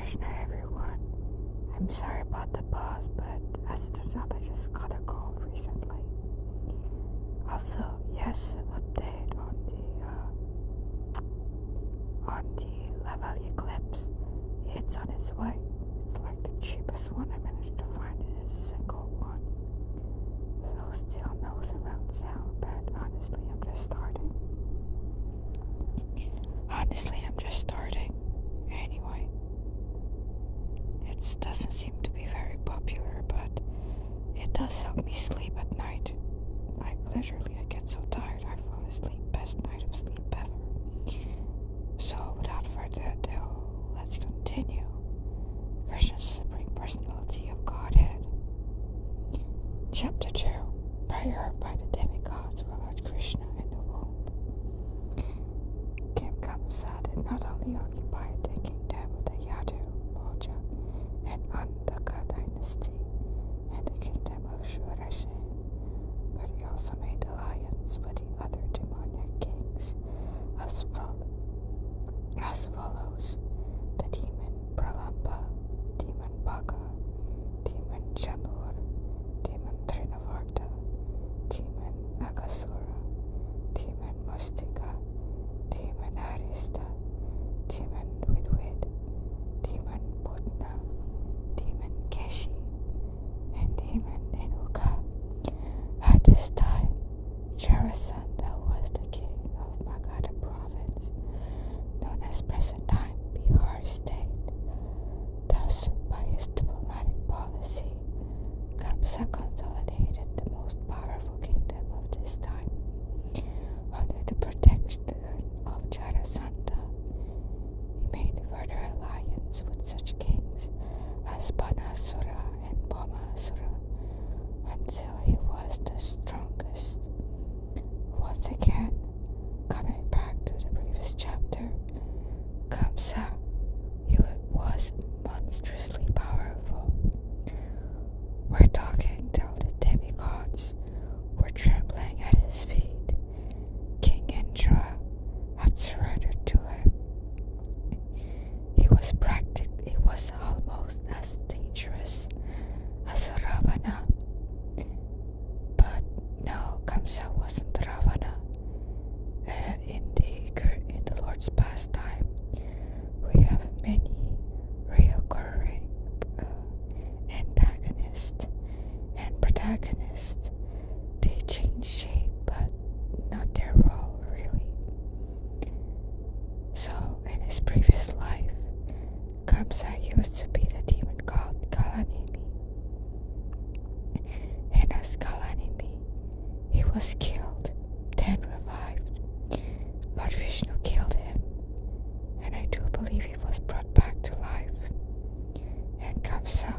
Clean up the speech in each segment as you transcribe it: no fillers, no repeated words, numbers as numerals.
Krishna, everyone. I'm sorry about the pause, but as it turns out, I just got a cold recently. Also, yes, update on the level eclipse. It's on its way. It's like the cheapest one I managed to find, and it's a single one. So still no surround sound, but honestly, I'm just starting. Anyway, it doesn't seem to be very popular, but it does help me sleep at night. Like literally, I get so tired I fall asleep. Best night of sleep ever. So without further ado, let's continue. Krishna's Supreme Personality of Godhead. Chapter 2. Prayer by the demigods for Lord Krishna in the womb. King Kamsa did not only occupy the kingdom of the Yadu, Bhoja, and Andhaka dynasty, and the kingdom of Shurasen, but he also made alliance with the other demoniac kings as follows: the demon Pralamba, demon Bhaga, demon Janur, demon Trinavarta, demon Agasura, demon Mustika, demon Arista, demon Widwid, demon Budna, demon Keshi, and demon Inuka. At this time, Jarasandha was the king of Magadha province, known as present time Bihar state. Thus, by his diplomatic policy, Kamsa consolidated the most powerful kingdom of this time. Under the protection of Jarasandha, he made further alliance with such kings as Banasura and Bhamasura until he was the strongest. Once again, coming back to the previous chapter, Kamsa, he was monstrously powerful. We're talking till the demigods were trembling at his feet. King Indra had surrendered to him. He was almost as dangerous as Ravana. But no, Kamsa wasn't Ravana. In the Lord's pastime, we have many reoccurring antagonists and protagonists. They change shape, but not their role, really. So, in his previous life, Kamsa used to be the demon called Kalanimi. And as Kalanimi, he was killed, then revived. Lord Vishnu killed him, and I do believe he was brought back to life. And Kamsa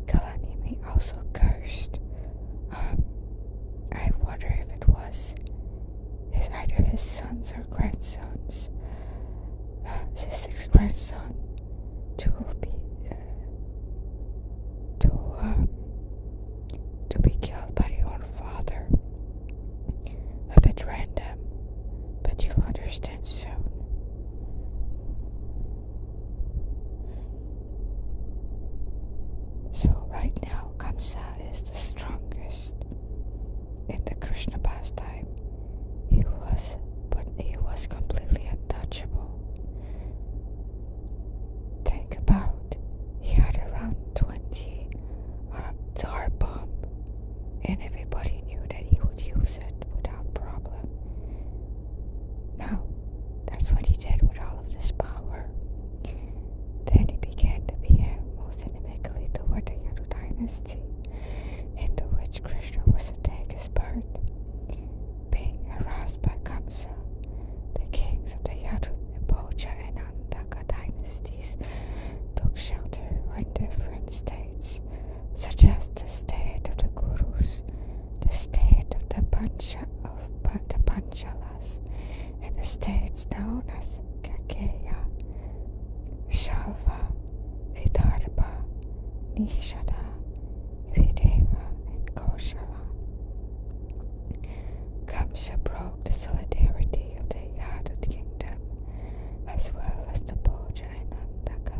Kalanimi also cursed. I wonder if it was either his sons or grandsons. His sixth grandson to be killed by their own father. A bit random, but you'll understand soon. So right now, Kamsa is the strongest. In the Krishna pastime, he was completely untouchable. Think about, he had around 20 Tsar bomb, and everybody knew that he would use it without problem. Now, that's what he did with all of this power. Then he began to behave most inimically toward the Yadu dynasty, into which Krishna was to take his birth. Being harassed by Kamsa, the kings of the Yadu, Bhoja, and Andhaka dynasties took shelter in different states, such as the state of the Gurus, the state of the Panchalas, and the states known as Kakeya, Shalva, Vidarbha, Nishada, Videva, and Koshala. Kamsa broke the solidarity of the Yadu kingdom, as well as the Bhoja and Andhaka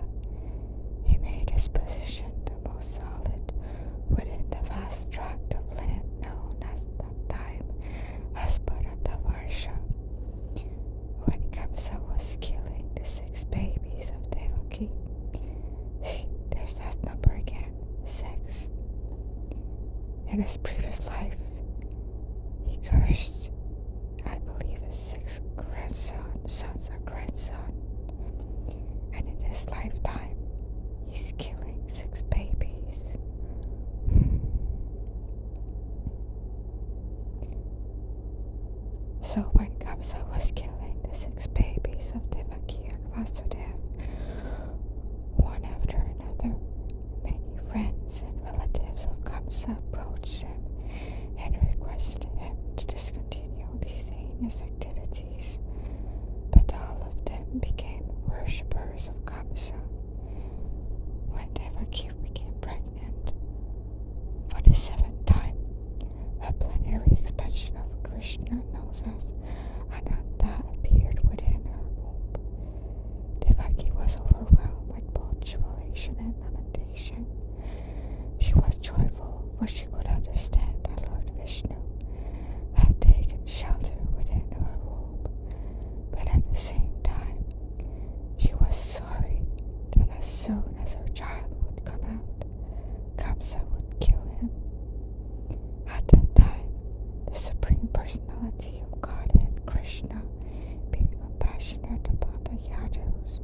In his previous life, he cursed, I believe, his 6 sons or grandson. And in his lifetime, he's killing 6 babies. So when Kamsa was killing the 6 babies of Devaki and Vasudev, one after another, many friends and relatives of Kamsa approached him and requested him to discontinue these heinous activities, but all of them became worshippers of Kamsa. When Devaki became pregnant for the 7th time, a plenary expansion of Krishna, known as Ananda, appeared within her womb. Devaki was overwhelmed with both jubilation and lamentation. She was joyful, for she could understand that Lord Vishnu had taken shelter within her womb, but at the same time, she was sorry that as soon as her child would come out, Kamsa would kill him. At that time, the Supreme Personality of Godhead, Krishna, being compassionate upon the Yadus,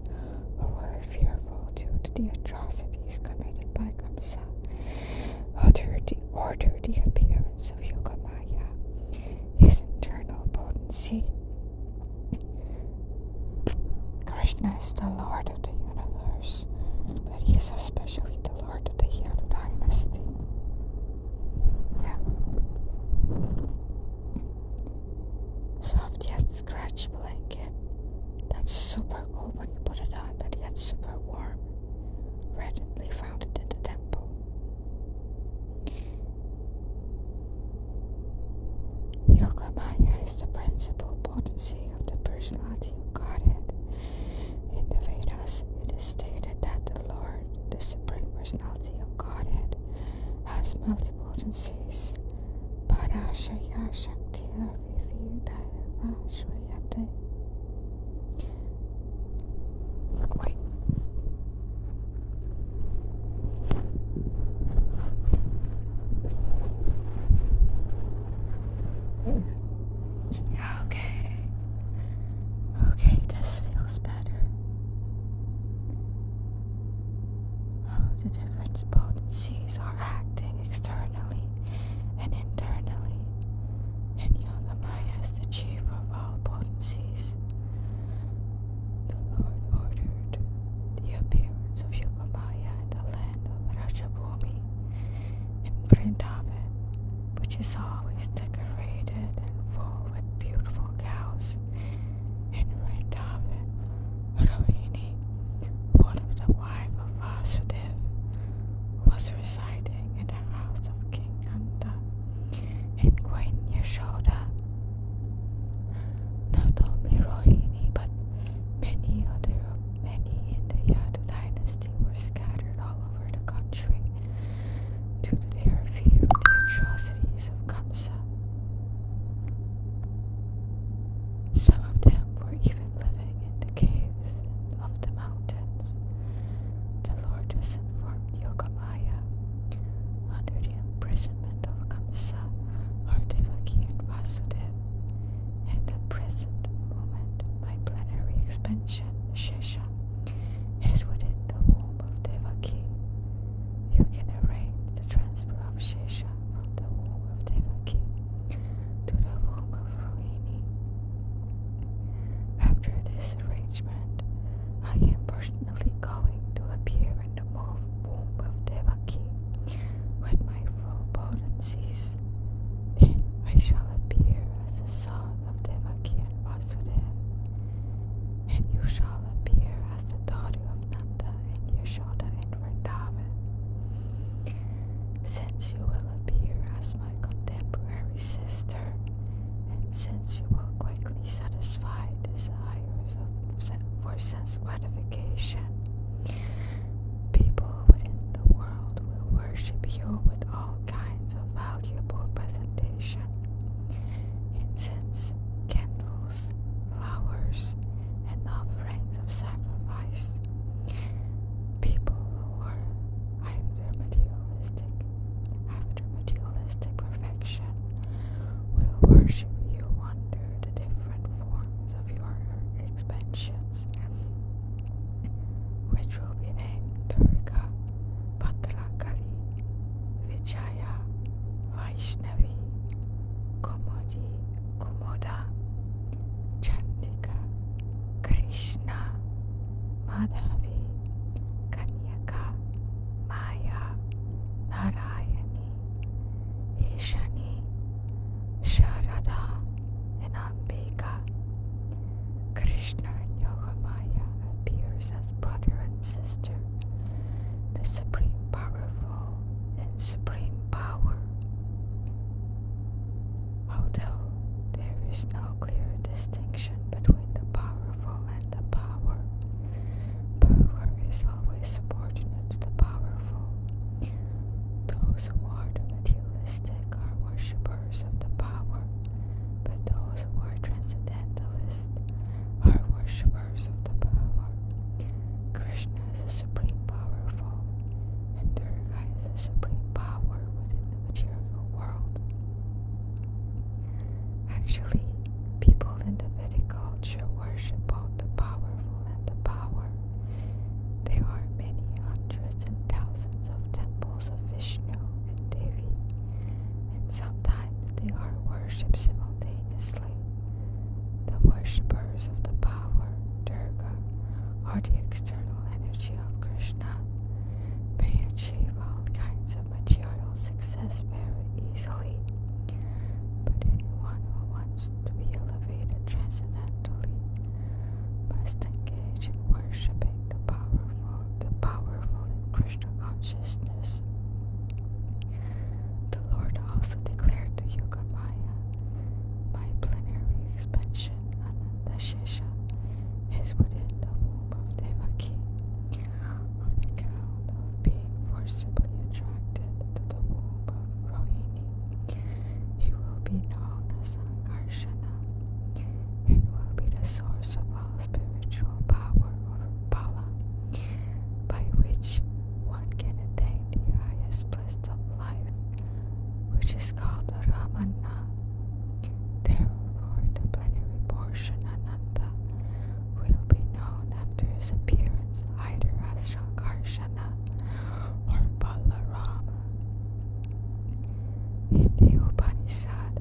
who were fearful due to the atrocities committed by Kamsa, ordered the appearance of Yogamaya, his internal potency. Krishna is the Lord of the universe, but he is especially the Lord of the Yadu dynasty. Soft yet scratchy blanket. That's super cool when you put it on, but yet super warm. Readily found it in the temple. Yogamaya is the principal potency of the personality of Godhead. In the Vedas, it is stated that the Lord, the Supreme Personality of Godhead, has multi-potencies. Parashaya Shaktiya Vividaya Shwayate. Wait. Okay, this feels better. The different potencies are acting externally and internally, and Yogamaya is the chief of all potencies. The Lord ordered the appearance of Yogamaya in the land of Rajabhumi in Vrindavan, which is always decorated and full with beautiful cows. In Vrindavan, Rohini, one of the wives of Vasudev, was residing in the house of King Nanda in Queen Yashoda. Not only Rohini, but many in the Yadu dynasty were scattered all over the country due to their fear of the atrocities of Kamsa. Some of them were even living in the caves of the mountains. The Lord has informed Yogamaya, under the imprisonment of Kamsa, are Devaki and Vasudev, and at present moment my plenary expansion, Shesha, is within the womb of Devaki. You can arrange the transfer of Shesha from the womb of Devaki to the womb of Rohini. After this arrangement, I am personally going to appear in the womb of Devaki with my full potencies. Then I shall appear as the son of Devaki and Vasudev, and you shall appear as the daughter of Nanda and Yashoda in Vrindavan. Since you will appear as my contemporary sister, and since you will quickly satisfy desires for sense gratification, people within the world will worship you with all kinds of valuable presentation, incense, candles, flowers, and offerings of sacrifice. People who are after materialistic Actually, people in the Vedic culture worship both the powerful and the power. There are many hundreds and thousands of temples of Vishnu and Devi, and sometimes they are worshipped simultaneously. The worshippers of the power, Durga, or the external energy of Krishna, may achieve all kinds of material success very easily. But anyone who wants to be elevated transcendentally must engage in worshipping the powerful in Krishna consciousness. The Lord also declared to Yogamaya, my plenary expansion, Ananda Shesha, is within the womb of Devaki. On account of being forcibly attracted to the womb of Rohini, he will be known as Sankarshana, and will be the source of all spiritual power over Bala, by which one can attain the highest bliss of life, which is called Ramana. Therefore, the plenary portion Ananda will be known after his appearance either as Sankarshana or Balarama. In the Upanishad,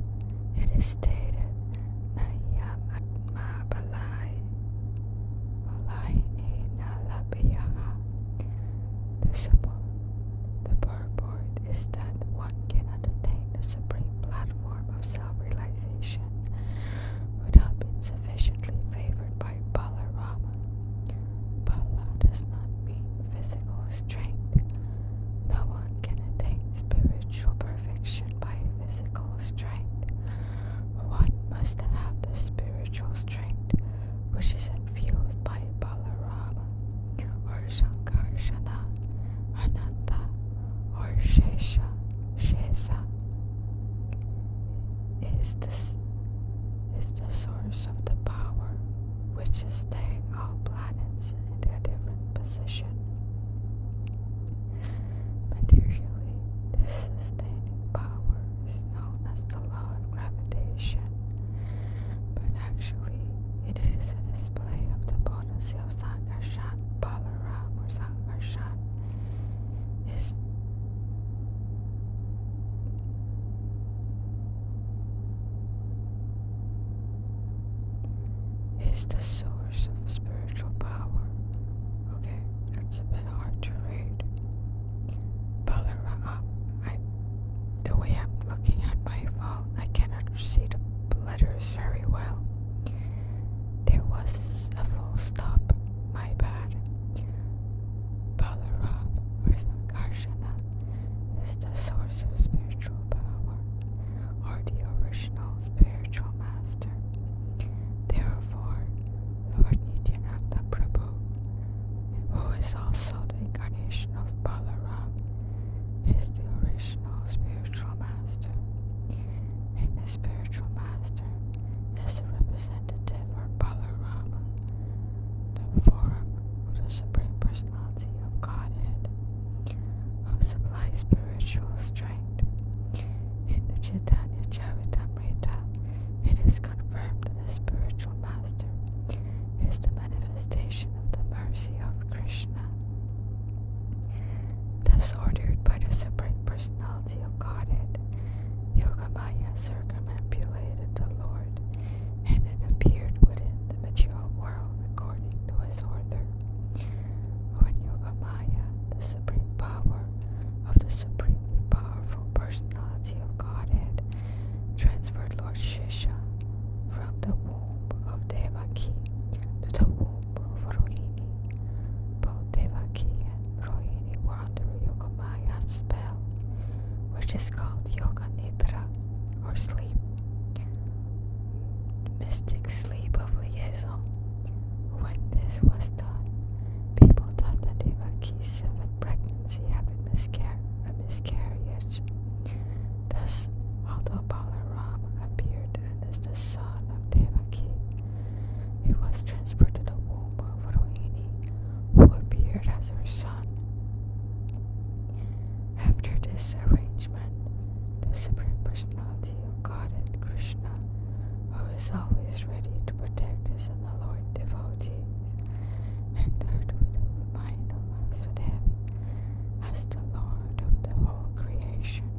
it is stated, Nayam Atma Balayini Nalabiyaha. The purport is that one cannot attain the supreme platform of self-realization without being sufficiently favored by Balarama. Bala does not mean physical strength. No one can attain spiritual perfection by physical strength. One must have the spiritual strength which is infused by Balarama, or Sankarshana, Ananda, or Shesha, is the source of the power which is staying all planets in their different position. Materially, this sustaining power is known as the law of gravitation, but actually it is a display of the potency of Sankarshan. Balaram or Sankarshan is the source of spiritual power. Okay, that's a bit hard to read. Balarama, the way I'm looking at my phone, I cannot see the letters very well. There was a full stop, my bad. Balaram or Sankarshana is the source of spiritual power, or the original spiritual master. Therefore, Lord Nityananda Prabhu, who is also the incarnation of Balaram, is the original spiritual master, and the spiritual master is the representative or Balarama, the form of the Supreme Personality of Godhead, who supplies spiritual strength. In the Chaitanya Charitamrita, it is confirmed that the spiritual master is the manifestation of the mercy of Krishna. Thus ordered by the Supreme Personality of Godhead, Yogamaya circumambulated the Lord, and it appeared within the material world according to his order. When Yogamaya, the supreme power of the supremely powerful personality of Godhead, transferred Lord Shesha from the womb of Devaki to the womb of Rohini, both Devaki and Rohini were under Yogamaya's spell, which is called Yoga Nidra, or sleep, mystic sleep of liaison. When this was done, people thought that Devaki's seventh pregnancy had been a miscarriage. Thus, although Balaram appeared as the son of Devaki, he was transferred to the womb of Rohini, who appeared as her son. After this arrangement, the Supreme Personality of Godhead Krishna is always ready to protect his unalloyed devotees, and heard with the mind of Vasudev as the Lord of the whole creation,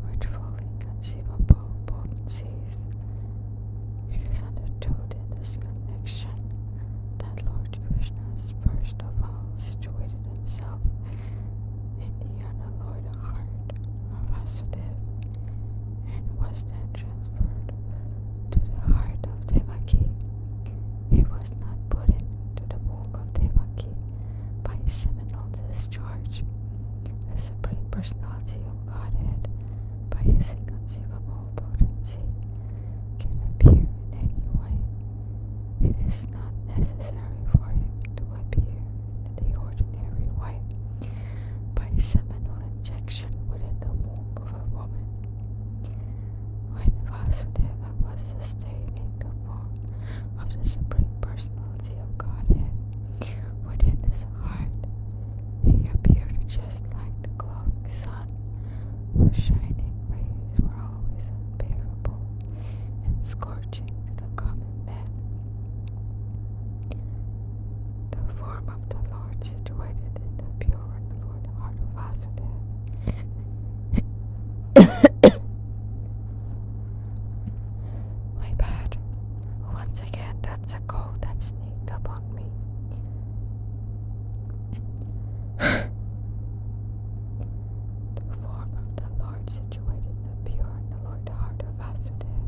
with full inconceivable potencies. It is understood in this connection that Lord Krishna has first of all situated himself in the unalloyed heart of Vasudev, and was then transferred to the heart of Devaki. He was not put into the womb of Devaki by seminal discharge. The Supreme Personality of Godhead, by his inconceivable potency, can appear in any way. It is not necessary for him to appear in the ordinary way, by seminal injection within the womb of a woman. When Vasudeva was sustaining the form of the Supreme Personality of Godhead within his heart, he appeared just like the glowing sun, whose shining rays were always unbearable and scorching to the common man. The form of the Lord situated in the pure and Lord heart of Vasudeva. My bad. Once again, that's a cold that sneaked up on me. The form of the Lord situated in the pure and the Lord heart of Vasudeva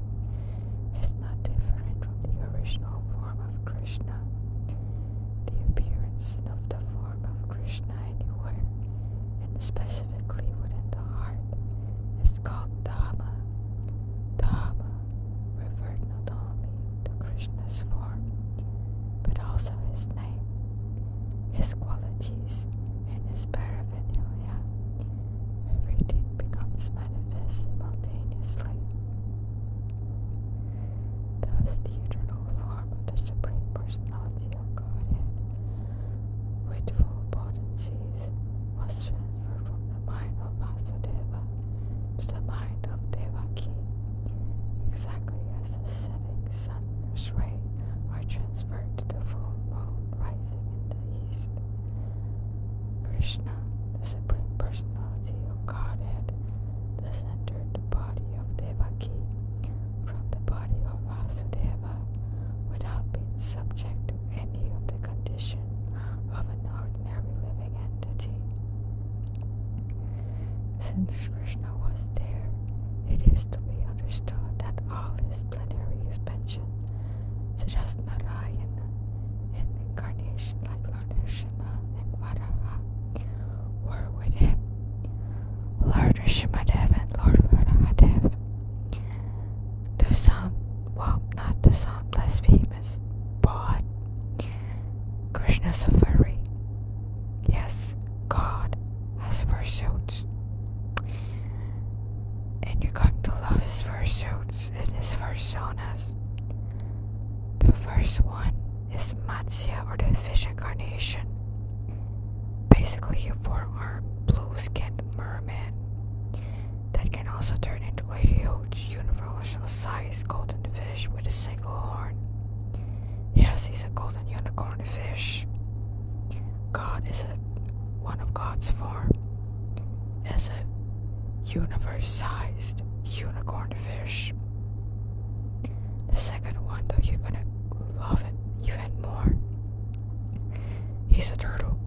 is not different from the original form of Krishna. The appearance of the form of Krishna anywhere, and specifically within the heart, is called Dhamma. Dhamma referred not only to Krishna's form, but also his name, his qualities, and his paraphernalia. Everything becomes manifest simultaneously. Thus, the eternal form of the Supreme Personality of Godhead, with full potencies, was transferred from the mind of Vasudeva to the mind of Devaki, exactly as the setting sun's ray are transferred to the full moon rising in the east. Krishna, the Supreme Personality of Godhead, thus entered the body of Devaki from the body of Vasudeva without being subject to any of the condition of an ordinary living entity. Since Krishna was there, it is to be understood that all his plenary expansion, such as Narayana and incarnation like Lord Nrsimha and Varaha, were with him. Lord Nrsimhadev and Lord Varahadev, to sound, well, not to sound blasphemous, but Krishna's a furry. Yes, God has fursuits. And you're going to love his fursuits and his fursonas. The first one is Matsya, or the fish incarnation. Basically a four-armed, blue-skinned merman that can also turn into a huge, universal-sized golden fish with a single horn. Yes, he's a golden unicorn fish. God is one of God's form as a universe-sized unicorn fish. The second one, though, you're gonna love it even more. He's a turtle.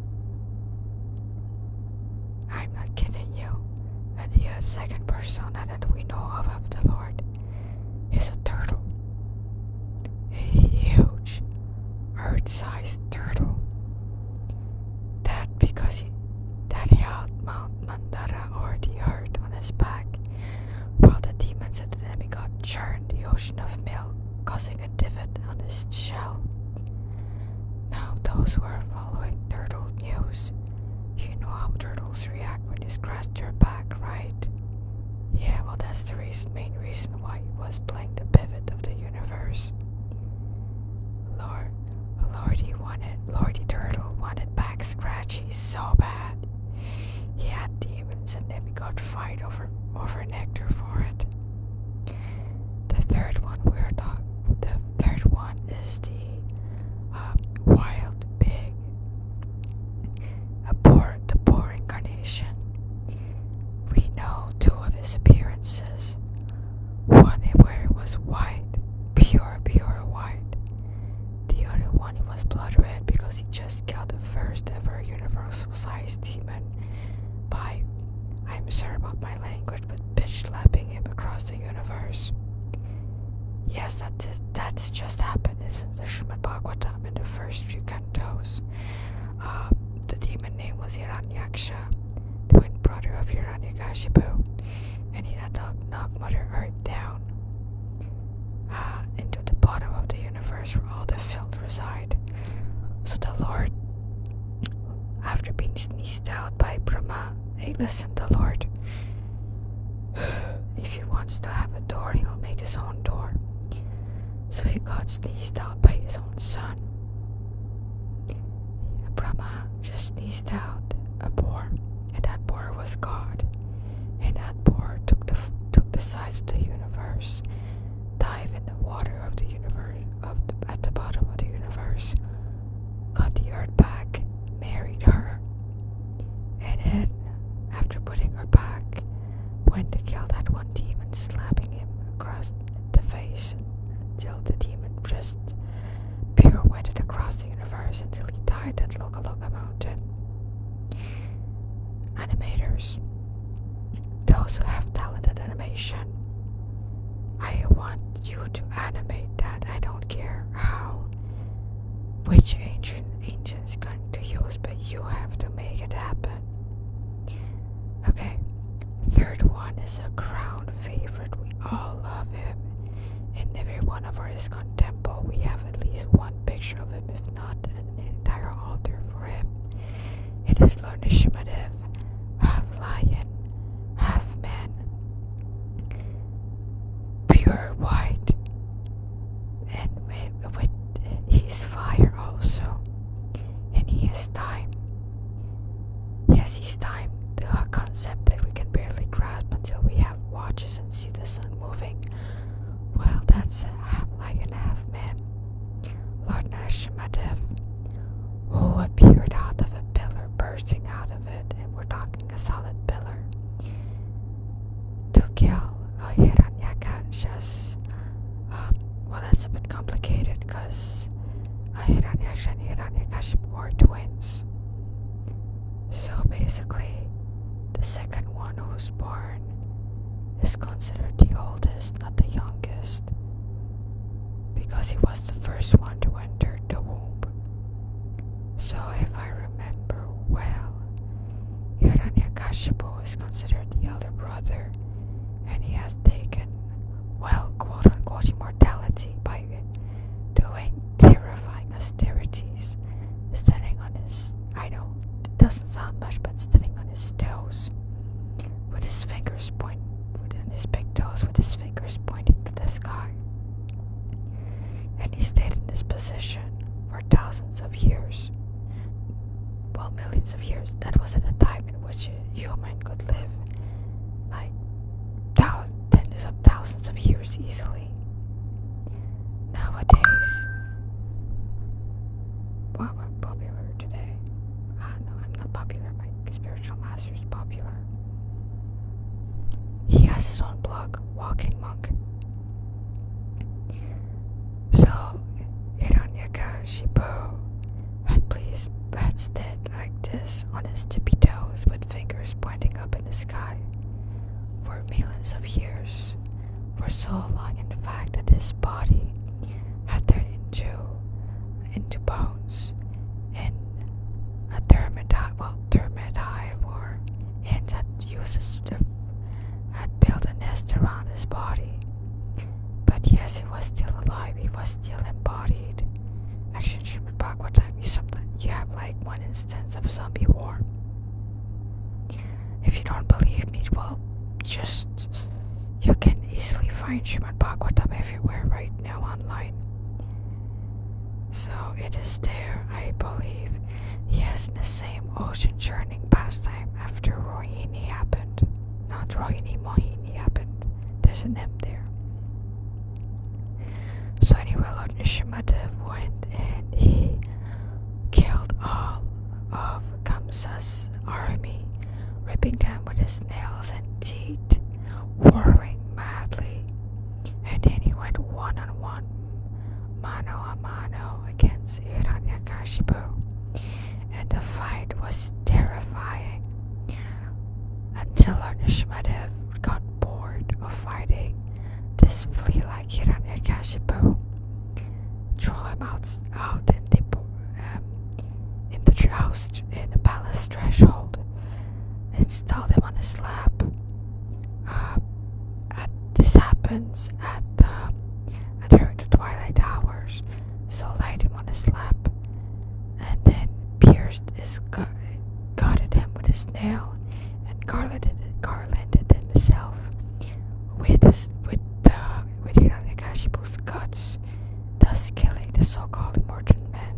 I'm not kidding you. And the second persona that we know of the Lord is a turtle. A huge, earth-sized turtle. That because he held Mount Mandara, or the earth, on his back, while the demons and the demigod churned the ocean of milk, causing a divot on his shell. Now, those who are following turtle news, you know how turtles react when you scratch their back, right? Yeah, well, that's the main reason why he was playing the pivot of the universe. Lordy Turtle wanted back scratchy so bad. He had demons and demigod fight over nectar for it. The third one we're first few cantos. The demon name was Hiranyaksha, the twin brother of Hiranyakashipu, and he had knocked Mother Earth down into the bottom of the universe where all the filth reside. So the Lord, after being sneezed out by Brahma, hey, listen, the Lord, if he wants to have a door, he'll make his own door. So he got sneezed out by his own son. Brahma just sneezed out a boar, and that boar was God. And that boar took the sides of the universe, dived in the water of the universe, at the bottom of the universe, got the earth back, married her, and then after putting her back, went to kill that one demon, slapping him across the face until the demon just pirouetted across the universe until he died at Loka Loka Mountain. Animators, those who have talented animation, I want you to animate that. I don't care which ancient's going to use, but you have to make it happen. Okay, third one is a crown favorite. We all love him. In every one of our ISKCON temple, we have at least one picture of him, if not an entire altar for him. It is Lord Nishimadev, half lion, half man, pure white, and with his fire also, and he has time. Yes, he's time, the concept that we can barely grasp until we have watches and see the sun moving. Well, that's half lion, half man, Lord Nishimadev, who appeared out of a pillar, bursting out of it, and we're talking a solid pillar, to kill Hiranyakashi's. Well, that's a bit complicated because Hiranyaksha and Hiranyakashipu were twins. So basically, the second one who's born is considered the oldest, not the youngest, because he was the first one to enter the womb. So if I remember well, Hiranyakashipu is considered the elder brother, and he has taken, well, quote-unquote immortality by doing terrifying austerities, standing on his, I know it doesn't sound much, but standing on his toes, with his fingers pointing, on his big toes, with his fingers pointing to the sky. And he stayed in this position for thousands of years. Well, millions of years. That was at a time in which a human could live like tens of thousands of years easily. Nowadays, well, I'm popular today. No, I'm not popular. My spiritual master is popular. He has his own blog, Walking Monk. So, Hiranyakashipu had stood like this on his tippy toes with fingers pointing up in the sky for millions of years, for so long, in fact, that his body had turned into bones in a termite hive, or ants had built a nest around his body. But yes, he was still alive, he was still embodied. Actually, in Srimad Bhagavatam, you have like one instance of zombie war. If you don't believe me, well, you can easily find Srimad Bhagavatam everywhere right now online. So it is there, I believe. Yes, in the same ocean churning pastime after Rohini happened. Not Rohini, Mohini happened. There's an M there. So anyway, Lord Nishimadev went and he killed all of Kamsa's army, ripping them with his nails and teeth, warring madly. And then he went one-on-one, mano-a-mano against Hiranyakashipu. And the fight was terrifying until Lord Nishimadev got bored of fighting this flea like Hiranyakashipu, threw him out housed in the palace threshold, installed him on his lap. This happens during the twilight hours, so laid him on his lap, and then gutted him with his nail, and garlanded himself with Hiranyakashipu's guts, thus killing the so-called immortal man.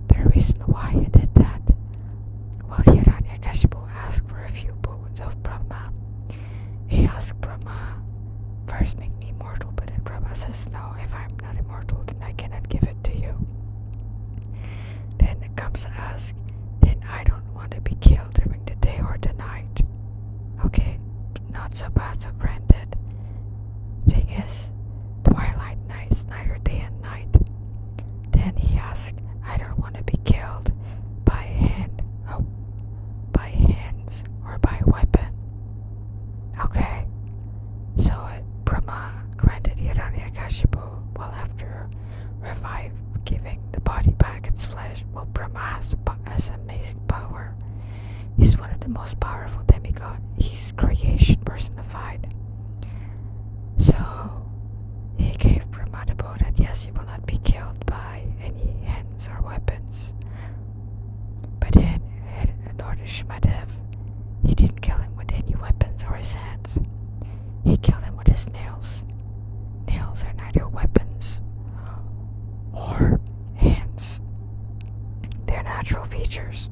The reason why he did that, well, Hiranyakashipu asked for a few boons of Brahma. He asked Brahma, first make me immortal, but then Brahma says, no, if I'm not immortal, then I cannot give it to you. Then Kamsa asks, then I don't want to be killed during the day or the night. Okay, not so bad, so granted. Thing is, twilight nights, neither day and night. Then he asks, I don't want to be killed by hands or by weapon. Okay, so Brahma granted Hiranyakashipu, well, after giving the body back its flesh. Well, Brahma has amazing power. He's one of the most powerful demigods. He's creation personified. So he gave Brahma the bow that yes, you will not be killed by any hands or weapons. But then Lord Ishmadev, he didn't kill him with any weapons or his hands. He killed him with his nails. Nails are neither weapons or hands. They're natural features.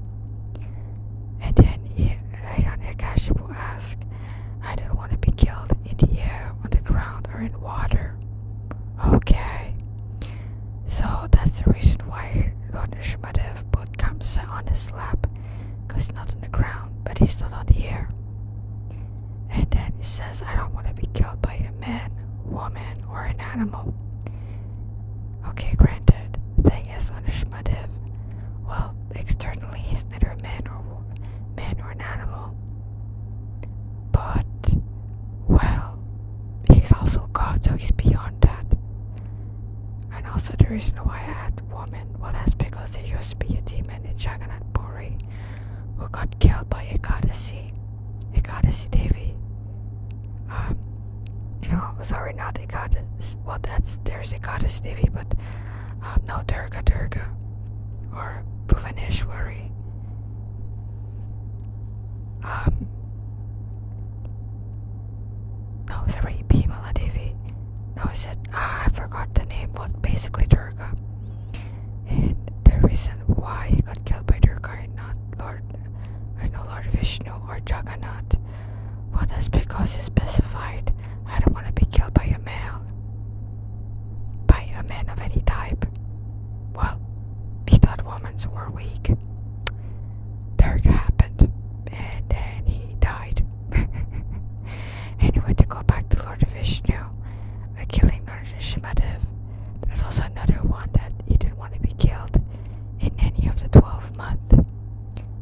And then Hiranyakashipu asked, I don't want to be killed in the air, on the ground, or in water. Okay. So that's the reason why Lord Ishmadev put Kamsa on his lap, because not on the ground, but he's not on the air. And then he says, I don't want to be killed by a man, woman, or an animal. Okay, granted. The thing is, Lord Ishmadev, well, externally he's neither a man or an animal. But, well, he's also God, so he's beyond that. And also the reason why I had woman, well, that's because there used to be a demon in Jagannath Puri who got killed by Ekadasi Devi. No, sorry, not Ekadasi. Well, there's Ekadasi Devi, but no, Durga, or Bhuvaneshwari. No, sorry, Bhimala Devi. No, I said, I forgot the name, well, basically Durga. And the reason why he got killed by Durga and not Lord Vishnu or Jagannath, well, that's because he specified, I don't want to be killed by a man of any type. Well, he thought women were weak. Durga happened, and then he died. Anyway, to go back to Lord Vishnu, killing Lord Shimadev, there's also another one that he didn't want to be killed in any of the 12 months.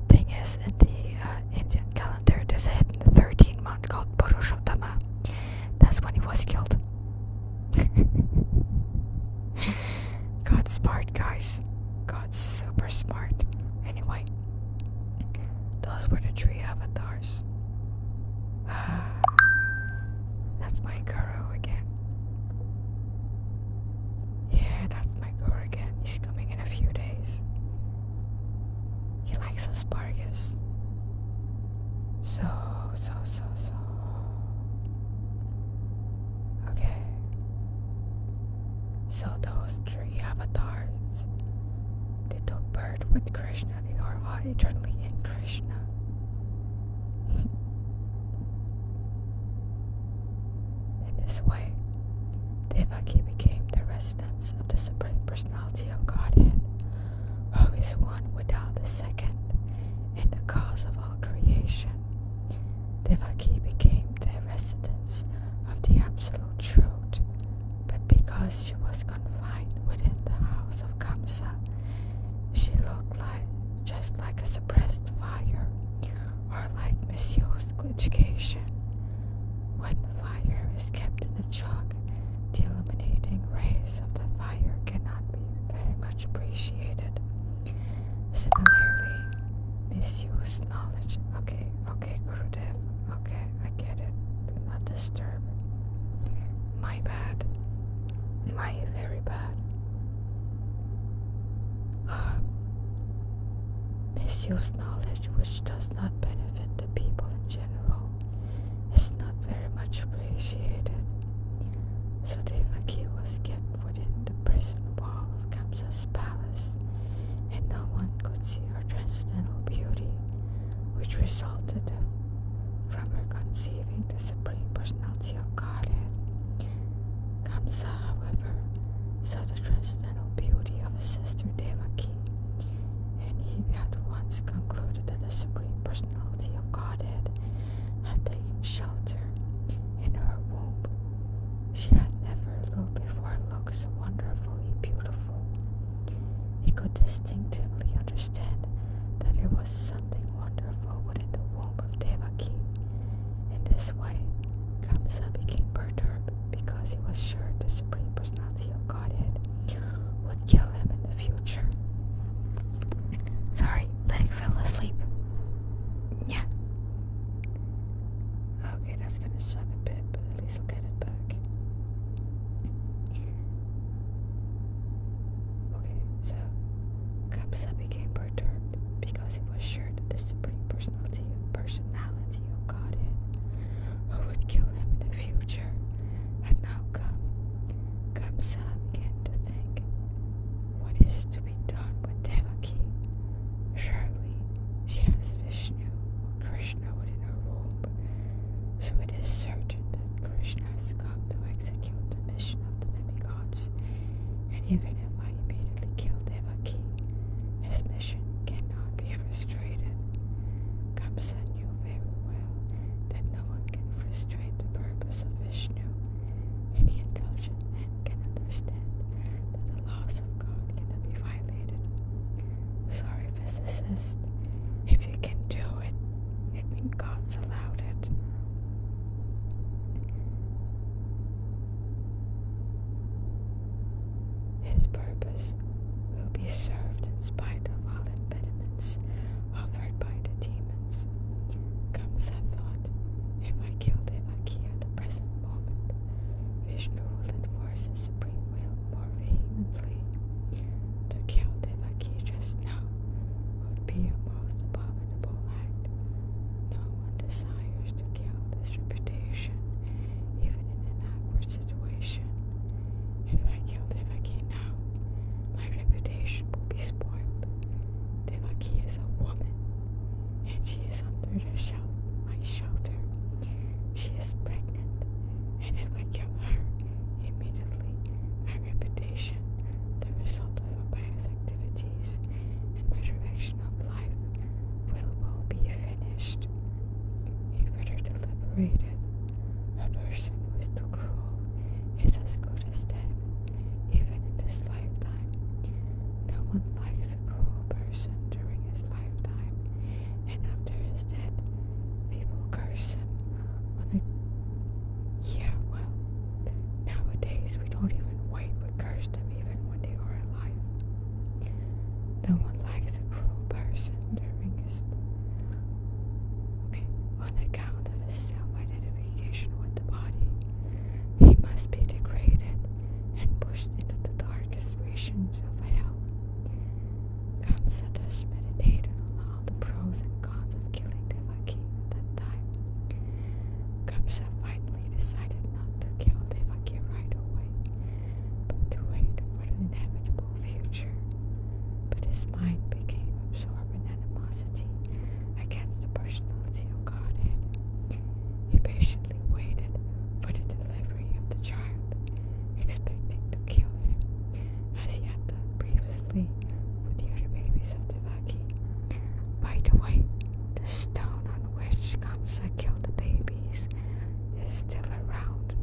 Thing is, in the Indian calendar, there's a hidden 13th month called Purushottama. That's when he was killed. God's smart, guys. God's super smart. Anyway, those were the 3 avatars. That's my guru again. Yeah, that's my guru again. He's coming in a few days. He likes asparagus. So. Okay. So those 3 avatars, they took birth with Krishna. They are all eternally in Krishna. In this way, Devaki became the residence of the Supreme Personality of Godhead, who is one without the second, and the cause of all creation. Devaki became the residence of the Absolute Truth, but because she was confined within the house of Kamsa, she looked just like a suppressed fire, or like misused education. When fire is kept in a jug, the illuminating rays of the fire cannot be very much appreciated. Similarly, Misuse knowledge which does not benefit the people in general is not very much appreciated. So Devaki was kept within the prison wall of Kamsa's palace, and no one could see her transcendental beauty, which resulted from her conceiving the Supreme Personality of Godhead. Kamsa, however, saw the transcendental beauty of his sister Devaki, and he at once concluded that the Supreme Personality of Godhead had taken shelter in her womb. She had never before looked so wonderfully beautiful. He could distinctively understand that there was something wonderful within the womb of Devaki. In this way, Kamsa became perturbed because he was sure the Supreme Personality of Godhead would kill him in the future. Sorry, leg fell asleep. Yeah. Okay, that's gonna suck a bit, but at least I'll get it back. Okay, so Kamsa became perturbed because he was sure that the Supreme Personality of Godhead, who would kill him in the future, had now come. Kamsa began to think, what is to be done with Devaki? Surely she has Vishnu or Krishna within her womb, so it is certain that Krishna has come to execute the mission of the demigods, and even if I immediately kill Devaki, his mission cannot be frustrated. Kamsa knew very well that no one can frustrate the purpose of Vishnu. Any intelligent man can understand that the laws of God cannot be violated. Sorry, physicist, if you can do it, it means God's allowed it. His purpose will be served in spite of all impediments offered by the demons. Kamsa thought, if I kill Devaki at the present moment, Vishnu will enforce his supreme will more vehemently. To kill Devaki just now would be a most abominable act. No one desires to kill this reputation, even in an awkward situation. If I kill Devaki now, my reputation will be spoiled. Devaki is a woman, and she is under my shelter. She is pregnant, and if I kill her, immediately my reputation, the result of my pious activities, and my direction of life will be finished. He further deliberated. A person who is too cruel is as good as dead, even in this lifetime. No one likes a cruel person during his lifetime, and after his death, people curse him nowadays we don't even wait, we curse them even when they are alive. No one likes a cruel person during his on account of his self-identification with the body. He must be degraded and pushed into the darkest regions of hell. Kamsa thus meditated on all the pros and cons of killing Devaki at that time. Kamsa finally decided not to kill Devaki right away, but to wait for the inevitable future. But his mind became absorbed in animosity against the personality of Godhead. He patiently waited for the delivery of the child, expecting to kill him, as he had done previously with the other babies of Devaki. By the way, the stone on which Kamsa killed the babies is still around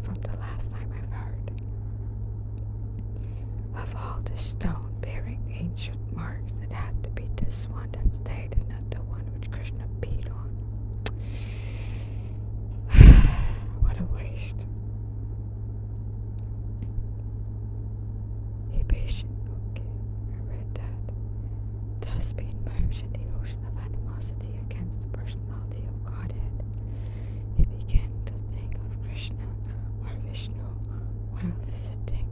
from the last time I've heard. Of all the stone bearing ancient marks, it had to be this one that stayed and not the one which Krishna beat on. What a waste. He patiently, I read that, thus being merged in the ocean of animosity against the personality of Godhead, he began to think of Krishna or Vishnu while sitting,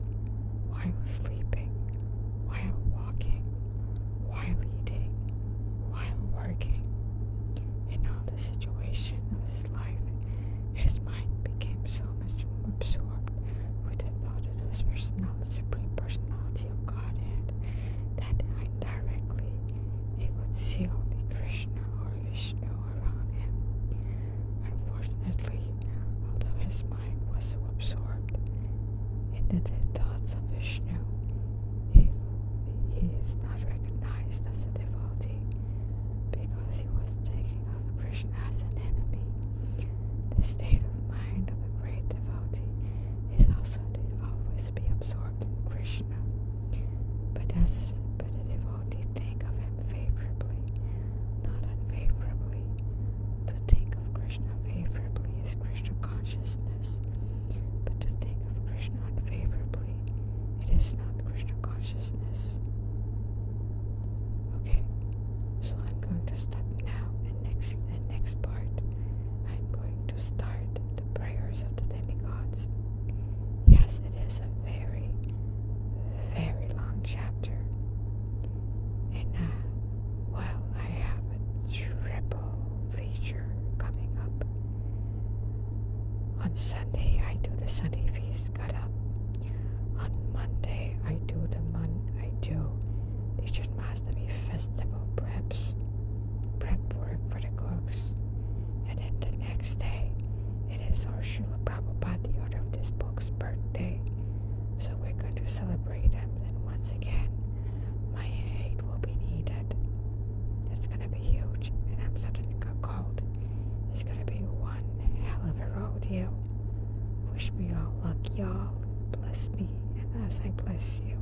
while sleeping, while walking, while eating, would see only Krishna or Vishnu around him. Unfortunately, although his mind was so absorbed in the thoughts of Vishnu, he is not recognized as a devotee because he was thinking of Krishna as an enemy. The state of mind of a great devotee is also to always be absorbed in Krishna. But a devotee think of him favorably, not unfavorably. To think of Krishna favorably is Krishna consciousness, but to think of Krishna unfavorably, it is not Krishna consciousness. Okay, so I'm going to stop now, and next part, I'm going to start the prayers of the demigods. Yes, it is a very, very long chapter, and well, I have a triple feature coming up. On Sunday, I do the Sunday feast cut up. On Monday, I do the Janmashtami festival prep work for the cooks, and then the next day, it is our Srila Prabhupada, the author of this book's birthday. So we're going to celebrate him, and once again, my aid will be needed. It's gonna be huge, and I'm starting to get cold. It's gonna be one hell of a rodeo. Wish me all luck, y'all. Bless me, and as I bless you.